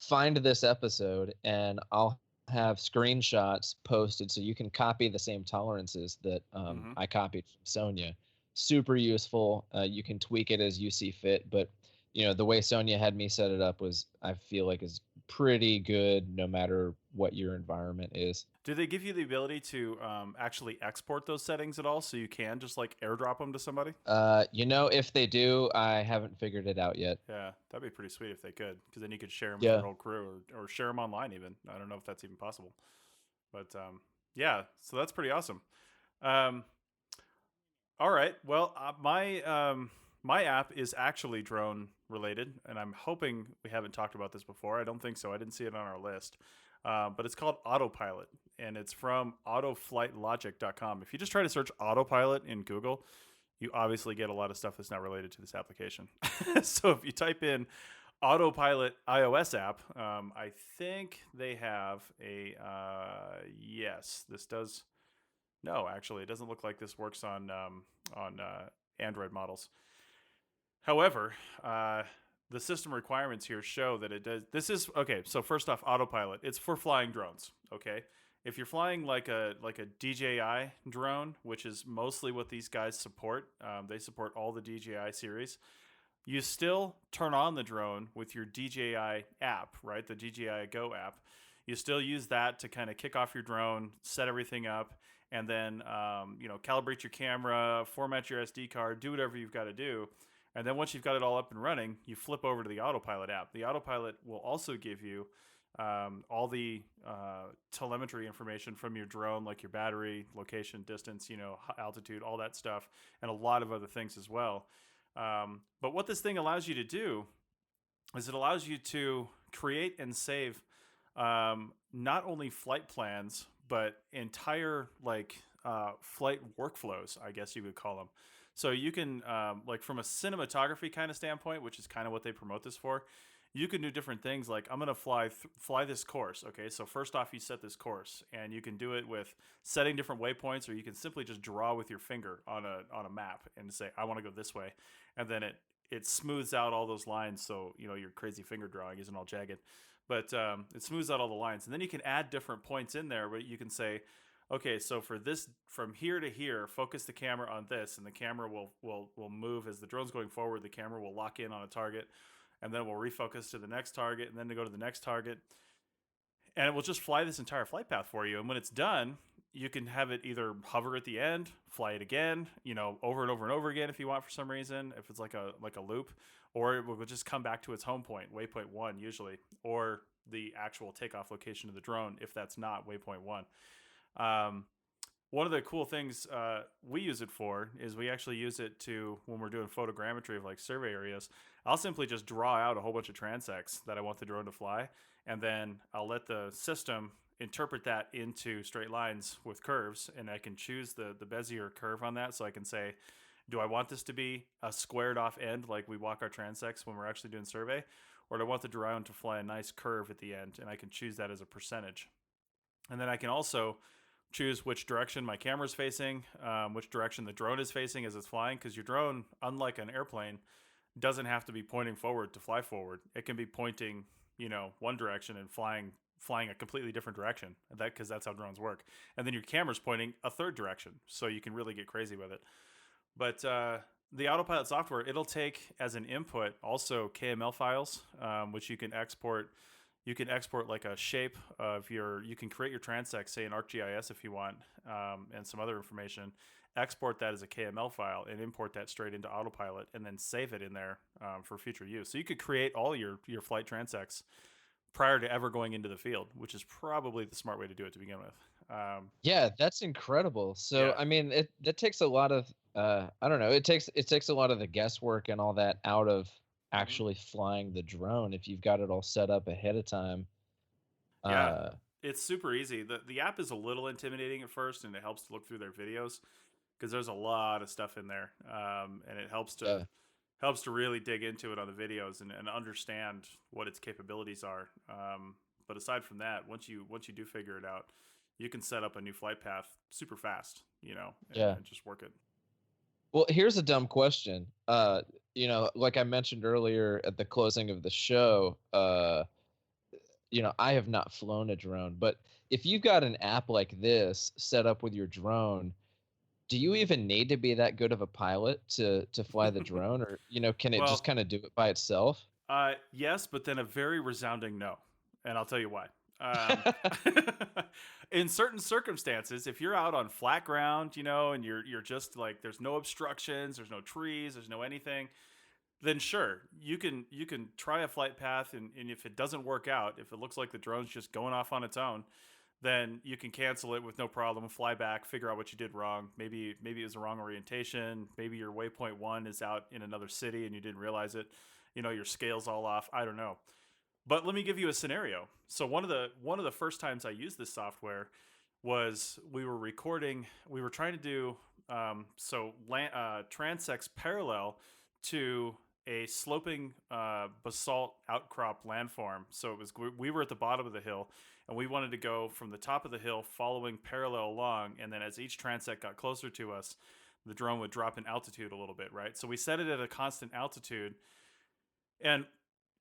find this episode, and I'll have screenshots posted so you can copy the same tolerances that I copied from Sonia. Super useful. You can tweak it as you see fit, but the way Sonia had me set it up was, I feel like, is pretty good no matter what your environment is. Do they give you the ability to actually export those settings at all, so you can just like airdrop them to somebody? If they do, I haven't figured it out yet. Yeah, that'd be pretty sweet if they could, because then you could share them with Yeah. your whole crew, or share them online even. I don't know if that's even possible. But yeah, so that's pretty awesome. All right, well, my app is actually drone related, and I'm hoping we haven't talked about this before. I don't think so. I didn't see it on our list. But it's called Autopilot, and it's from autoflightlogic.com. If you just try to search Autopilot in Google, you obviously get a lot of stuff that's not related to this application. So if you type in Autopilot iOS app, I think they have a yes. This does. No, actually, it doesn't look like this works on Android models. However, the system requirements here show that it does. This is okay. So first off, Autopilot. It's for flying drones. Okay, if you're flying like a DJI drone, which is mostly what these guys support, they support all the DJI series. You still turn on the drone with your DJI app, right? The DJI Go app. You still use that to kind of kick off your drone, set everything up, and then calibrate your camera, format your SD card, do whatever you've got to do. And then once you've got it all up and running, you flip over to the Autopilot app. The Autopilot will also give you all the telemetry information from your drone, like your battery, location, distance, altitude, all that stuff, and a lot of other things as well. But what this thing allows you to do is it allows you to create and save not only flight plans, but entire flight workflows, I guess you would call them. So you can, from a cinematography kind of standpoint, which is kind of what they promote this for, you can do different things. Like, I'm going to fly this course. Okay, so first off, you set this course, and you can do it with setting different waypoints, or you can simply just draw with your finger on a map and say, I want to go this way, and then it smooths out all those lines, so your crazy finger drawing isn't all jagged. But it smooths out all the lines, and then you can add different points in there. But you can say, okay, so for this, from here to here, focus the camera on this, and the camera will move as the drone's going forward. The camera will lock in on a target, and then we'll refocus to the next target, and then to go to the next target, and it will just fly this entire flight path for you. And when it's done, you can have it either hover at the end, fly it again, over and over and over again if you want for some reason, if it's like a loop, or it will just come back to its home point, waypoint 1 usually, or the actual takeoff location of the drone if that's not waypoint 1. One of the cool things we use it for is we actually use it to, when we're doing photogrammetry of like survey areas, I'll simply just draw out a whole bunch of transects that I want the drone to fly, and then I'll let the system interpret that into straight lines with curves, and I can choose the Bezier curve on that. So I can say, do I want this to be a squared off end like we walk our transects when we're actually doing survey, or do I want the drone to fly a nice curve at the end, and I can choose that as a percentage. And then I can also choose which direction my camera's facing, which direction the drone is facing as it's flying, because your drone, unlike an airplane, doesn't have to be pointing forward to fly forward. It can be pointing, one direction and flying a completely different direction. Because that's how drones work. And then your camera's pointing a third direction, so you can really get crazy with it. But the autopilot software, it'll take as an input also KML files, which you can export. You can export like a shape of you can create your transect, say in ArcGIS if you want, and some other information. Export that as a KML file and import that straight into Autopilot, and then save it in there for future use. So you could create all your flight transects prior to ever going into the field, which is probably the smart way to do it to begin with. Yeah, that's incredible. So Yeah. I mean, it takes a lot of I don't know. It takes a lot of the guesswork and all that out of actually flying the drone if you've got it all set up ahead of time. Yeah, it's super easy. The app is a little intimidating at first, and it helps to look through their videos because there's a lot of stuff in there, and it helps to really dig into it on the videos and understand what its capabilities are. But aside from that, once you do figure it out, you can set up a new flight path super fast, and just work it. Well, here's a dumb question. Like I mentioned earlier at the closing of the show, I have not flown a drone, but if you've got an app like this set up with your drone, do you even need to be that good of a pilot to fly the drone, or can it just Well, kind of do it by itself? Yes, but then a very resounding no, and I'll tell you why. Um, in certain circumstances, if you're out on flat ground, and you're just like there's no obstructions, there's no trees, there's no anything, then sure, you can try a flight path, and if it doesn't work out, if it looks like the drone's just going off on its own, then you can cancel it with no problem, fly back, figure out what you did wrong. Maybe it was the wrong orientation. Maybe your waypoint 1 is out in another city and you didn't realize it. Your scale's all off. I don't know. But let me give you a scenario. So one of the first times I used this software was we were trying to do transects parallel to a sloping basalt outcrop landform. So we were at the bottom of the hill, and we wanted to go from the top of the hill following parallel along, and then as each transect got closer to us, the drone would drop in altitude a little bit, right? So we set it at a constant altitude, and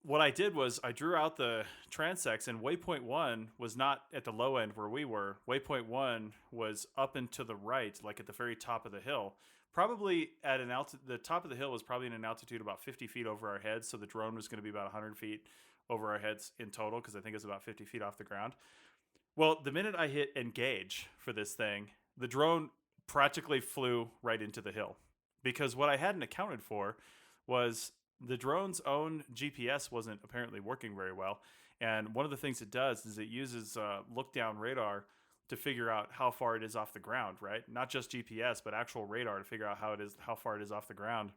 what I did was I drew out the transects, and waypoint 1 was not at the low end where we were. Waypoint 1 was up and to the right, like at the very top of the hill. Probably at the top of the hill was probably in an altitude about 50 feet over our heads, so the drone was going to be about 100 feet over our heads in total, because I think it's about 50 feet off the ground. Well, the minute I hit engage for this thing, the drone practically flew right into the hill, because what I hadn't accounted for was the drone's own GPS wasn't apparently working very well. And one of the things it does is it uses look down radar to figure out how far it is off the ground, right? Not just GPS, but actual radar to figure out how far it is off the ground.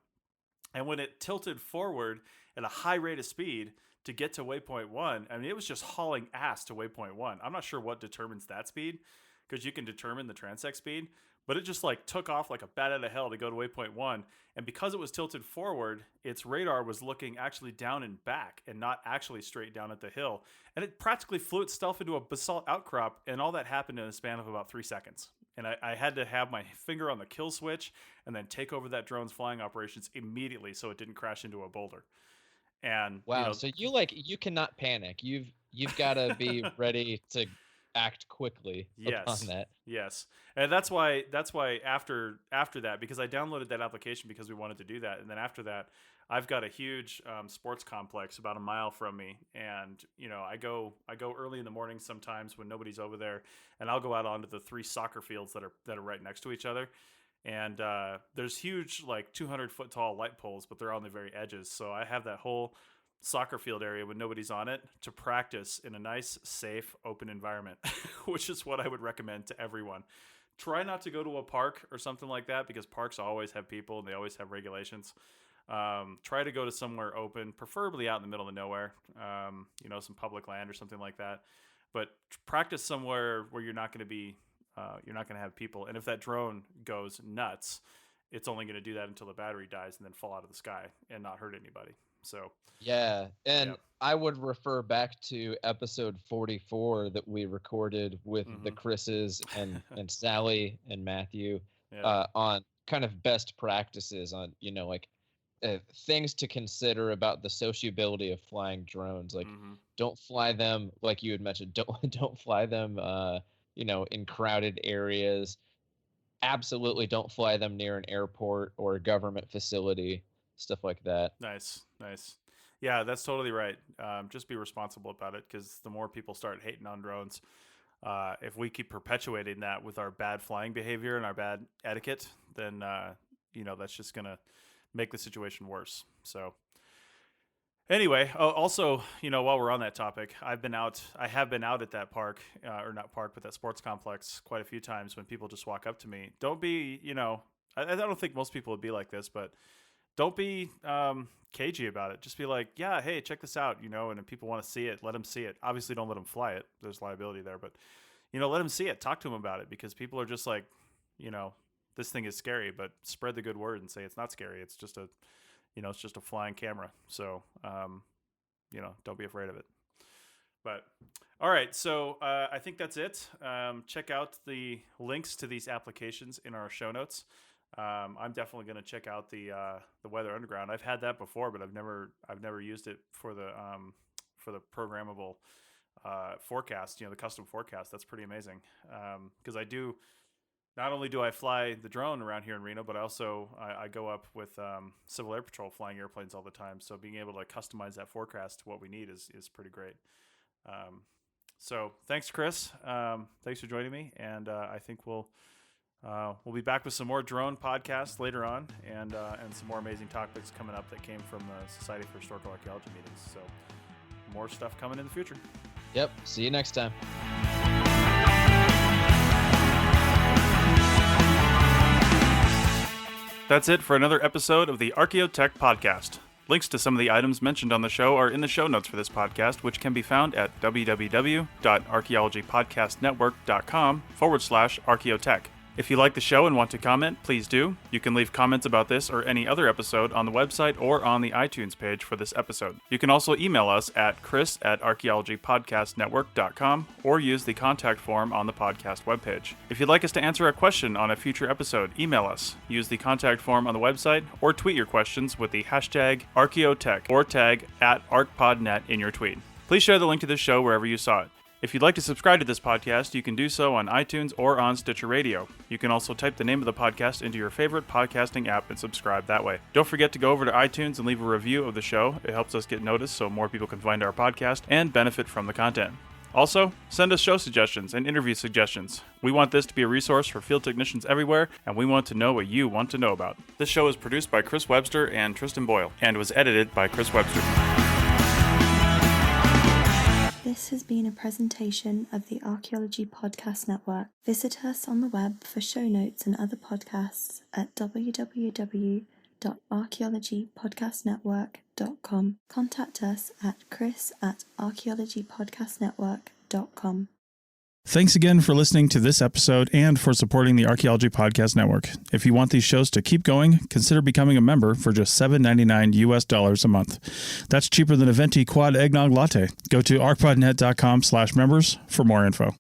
And when it tilted forward at a high rate of speed to get to waypoint 1, I mean, it was just hauling ass to waypoint 1. I'm not sure what determines that speed, because you can determine the transect speed, but it just like took off like a bat out of hell to go to waypoint 1. And because it was tilted forward, its radar was looking actually down and back and not actually straight down at the hill. And it practically flew itself into a basalt outcrop, and all that happened in a span of about 3 seconds. And I had to have my finger on the kill switch and then take over that drone's flying operations immediately so it didn't crash into a boulder. And Wow, so you cannot panic. You've got to be ready to act quickly upon that. Yes. And that's why after that, because I downloaded that application because we wanted to do that, and then after that, I've got a huge sports complex about a mile from me, and I go early in the morning sometimes when nobody's over there, and I'll go out onto the 3 soccer fields that are right next to each other. And there's huge, like 200-foot tall light poles, but they're on the very edges. So I have that whole soccer field area when nobody's on it to practice in a nice, safe, open environment, which is what I would recommend to everyone. Try not to go to a park or something like that, because parks always have people and they always have regulations. Try to go to somewhere open, preferably out in the middle of nowhere, some public land or something like that. But practice somewhere where you're not going to have people. And if that drone goes nuts, it's only going to do that until the battery dies and then fall out of the sky and not hurt anybody. So Yeah, and Yep. I would refer back to episode 44 that we recorded with the Chris's and Sally and Matthew yeah. on kind of best practices on, like things to consider about the sociability of flying drones. Like, don't fly them, like you had mentioned, don't fly them in crowded areas. Absolutely don't fly them near an airport or a government facility, stuff like that. Nice. Yeah, that's totally right. Just be responsible about it, because the more people start hating on drones, if we keep perpetuating that with our bad flying behavior and our bad etiquette, then that's just gonna make the situation worse. So anyway, also, while we're on that topic, I have been out at that park, or not park, but that sports complex quite a few times when people just walk up to me. Don't be, I don't think most people would be like this, but don't be cagey about it. Just be like, yeah, hey, check this out, and if people want to see it, let them see it. Obviously, don't let them fly it. There's liability there, but, let them see it. Talk to them about it, because people are just like, this thing is scary, but spread the good word and say it's not scary. It's just a flying camera. So, don't be afraid of it. But all right, so I think that's it. Check out the links to these applications in our show notes. I'm definitely going to check out the Weather Underground. I've had that before, but I've never used it for the programmable forecast. The custom forecast. That's pretty amazing. Because not only do I fly the drone around here in Reno, but I go up with Civil Air Patrol flying airplanes all the time. So being able to customize that forecast to what we need is pretty great. So thanks, Chris. Thanks for joining me, and I think we'll be back with some more drone podcasts later on, and some more amazing topics coming up that came from the Society for Historical Archaeology meetings. So more stuff coming in the future. Yep. See you next time. That's it for another episode of the Archaeotech Podcast. Links to some of the items mentioned on the show are in the show notes for this podcast, which can be found at www.archaeologypodcastnetwork.com/archaeotech. If you like the show and want to comment, please do. You can leave comments about this or any other episode on the website or on the iTunes page for this episode. You can also email us at chris@archaeologypodcastnetwork.com or use the contact form on the podcast webpage. If you'd like us to answer a question on a future episode, email us. Use the contact form on the website or tweet your questions with the hashtag Archaeotech or tag @ArchPodNet in your tweet. Please share the link to this show wherever you saw it. If you'd like to subscribe to this podcast, you can do so on iTunes or on Stitcher Radio. You can also type the name of the podcast into your favorite podcasting app and subscribe that way. Don't forget to go over to iTunes and leave a review of the show. It helps us get noticed so more people can find our podcast and benefit from the content. Also, send us show suggestions and interview suggestions. We want this to be a resource for field technicians everywhere, and we want to know what you want to know about. This show is produced by Chris Webster and Tristan Boyle, and was edited by Chris Webster. This has been a presentation of the Archaeology Podcast Network. Visit us on the web for show notes and other podcasts at www.archaeologypodcastnetwork.com. Contact us at chris@archaeologypodcastnetwork.com. Thanks again for listening to this episode and for supporting the Archaeology Podcast Network. If you want these shows to keep going, consider becoming a member for just $7.99 a month. That's cheaper than a venti quad eggnog latte. Go to archpodnet.com/members for more info.